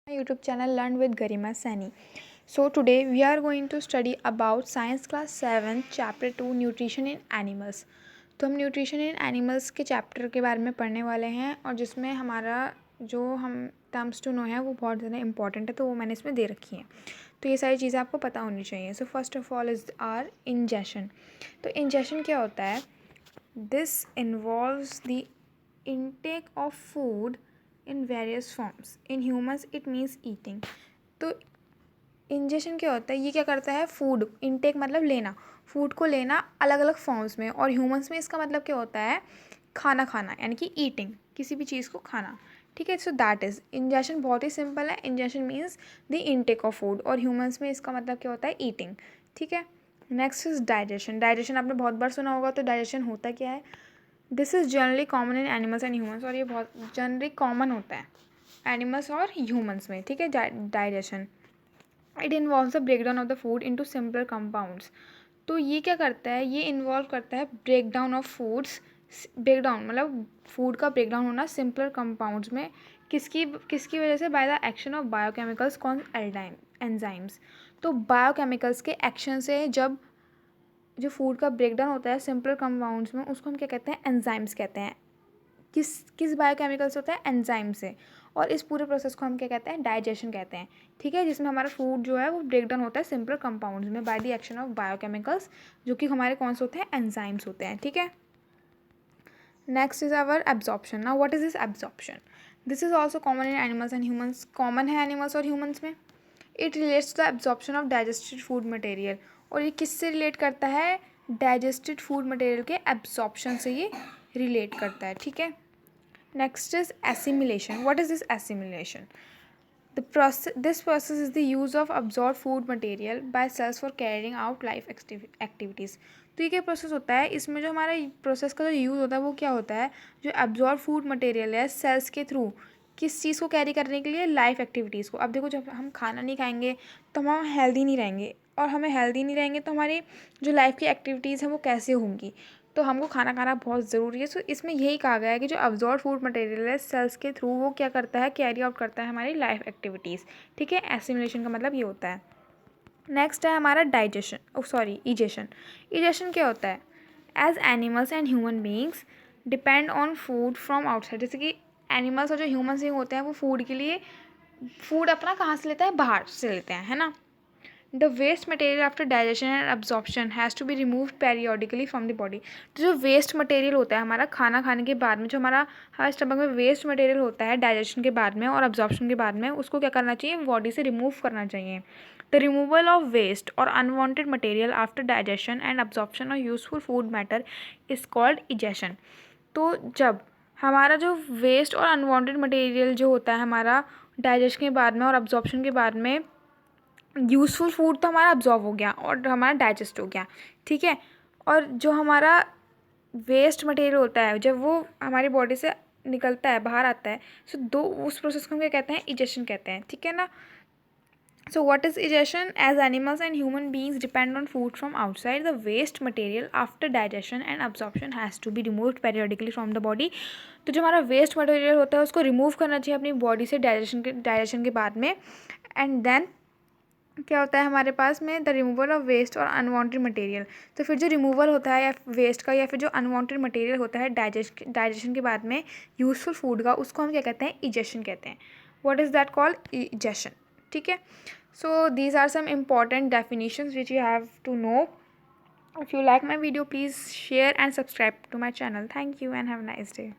My YouTube channel Learn with Garima Sani. So today we are going to study about Science Class 7 Chapter 2 Nutrition in Animals. तो हम nutrition in animals के chapter के बारे में पढ़ने वाले हैं और जिसमें हमारा जो हम टर्म्स टू नो है वो बहुत ज़्यादा इंपॉर्टेंट है, तो वो मैंने इसमें दे रखी हैं। तो ये सारी चीज़ें आपको पता होनी चाहिए। So first of all is our ingestion. तो इंजेशन क्या होता है? This involves the intake of food in various forms. In humans it means eating. तो इंजेशन क्या होता है? ये क्या करता है? फूड इनटेक मतलब लेना, फूड को लेना अलग अलग फॉर्म्स में, और ह्यूमंस में इसका मतलब क्या होता है? खाना खाना, यानी कि ईटिंग, किसी भी चीज़ को खाना। ठीक है, सो दैट इज़ इंजेशन। बहुत ही सिंपल है। Ingestion means the intake of food, और ह्यूमंस में इसका मतलब क्या होता है? ईटिंग। ठीक है, नेक्स्ट इज डाइजेशन। डाइजेशन आपने बहुत बार सुना होगा। तो डाइजेशन होता क्या है? This is generally common in animals and humans, और ये बहुत जनरली कॉमन होता है एनिमल्स और ह्यूमंस में। ठीक है, digestion it involves the breakdown of the food into simpler compounds. तो ये क्या करता है? ये इन्वॉल्व करता है ब्रेकडाउन ऑफ फूड्स। ब्रेकडाउन मतलब फूड का ब्रेकडाउन होना सिंपलर कंपाउंड्स में। किसकी किसकी वजह से? By the action of biochemicals called enzymes. तो बायोकेमिकल्स के एक्शन से जब जो फूड का ब्रेकडाउन होता है सिंपलर कंपाउंड्स में, उसको हम क्या कहते हैं? एंजाइम्स कहते हैं। किस बायोकेमिकल से होता है? एंजाइम से। और इस पूरे प्रोसेस को हम क्या कहते हैं? डाइजेशन कहते हैं। ठीक है, जिसमें हमारा फूड जो है वो ब्रेकडाउन होता है सिंपल कंपाउंड्स में by the action of biochemicals, जो कि हमारे कौन से होते हैं? एंजाइम्स होते हैं। ठीक है, next is our absorption. Now what is this absorption? This is also common in animals and humans. Common है एनिमल्स और ह्यूमंस में। It relates to the absorption of digested food material. और ये किससे रिलेट करता है? डाइजेस्टेड फूड मटेरियल के absorption से ये रिलेट करता है। ठीक है, next is assimilation. What is this assimilation? This process is the use of absorbed food material by cells for carrying out life activities. तो ये क्या प्रोसेस होता है? इसमें जो हमारा प्रोसेस का जो यूज़ होता है वो क्या होता है? जो एब्जॉर्ब फूड मटेरियल है सेल्स के थ्रू, किस चीज़ को कैरी करने के लिए? लाइफ एक्टिविटीज़ को। अब देखो, जब हम खाना नहीं खाएंगे तो हम हेल्दी नहीं रहेंगे, और हमें हेल्दी नहीं रहेंगे तो हमारी जो लाइफ की एक्टिविटीज़ हैं वो कैसे होंगी? तो हमको खाना खाना बहुत ज़रूरी है। सो इसमें यही कहा गया है कि जो अब्जॉर्ब फूड मटेरियल है सेल्स के थ्रू, वो क्या करता है? कैरी आउट करता है हमारी लाइफ एक्टिविटीज़। ठीक है, एसिमिलेशन का मतलब ये होता है। नेक्स्ट है हमारा डाइजेशन, इजेशन। इजेशन क्या होता है? As animals and human beings depend on food from outside. जैसे कि एनिमल्स और जो ह्यूमन्स भी होते हैं वो फूड के लिए फूड अपना कहाँ से लेते हैं? बाहर से लेते हैं, है ना। The waste material after digestion and absorption has to be remove periodically from the body. तो जो वेस्ट मटेरियल होता है हमारा खाना खाने के बाद में, जो हमारे स्टमक में वेस्ट मटेरियल होता है डाइजेशन के बाद में और अब्जॉर्प्शन के बाद में, उसको क्या करना चाहिए? बॉडी से रिमूव करना चाहिए। द रिमूवल ऑफ वेस्ट और unwanted material after digestion and absorption of useful food matter is called egestion. तो जब हमारा जो वेस्ट और अनवांटेड मटेरियल जो होता है हमारा डाइजेशन के बाद में और अब्जॉर्प्शन के बाद में, यूज़फुल फूड तो हमारा अब्जॉर्ब हो गया और हमारा डाइजेस्ट हो गया। ठीक है, और जो हमारा वेस्ट मटेरियल होता है जब वो हमारी बॉडी से निकलता है, बाहर आता है, सो उस प्रोसेस को हम क्या कहते हैं? इजेशन कहते हैं। ठीक है ना। So what is digestion? As animals and human beings depend on food from outside, the waste material after digestion and absorption has to be removed periodically from the body. तो जो हमारा वेस्ट मटेरियल होता है उसको remove करना चाहिए अपनी body से डाइजेशन के बाद में। एंड देन क्या होता है हमारे पास में? द रिमूवल ऑफ वेस्ट और अनवांटेड मटेरियल। तो फिर जो रिमूवल होता है या वेस्ट का, या फिर जो अनवांटेड मटेरियल होता है डाइजेशन के बाद में यूजफुल फूड का, उसको हम क्या कहते हैं? इजेशन कहते हैं। What is that called? Egestion. ठीक है, so these are some important definitions which you have to know. If you like my video, please share and subscribe to my channel. Thank you and have a nice day.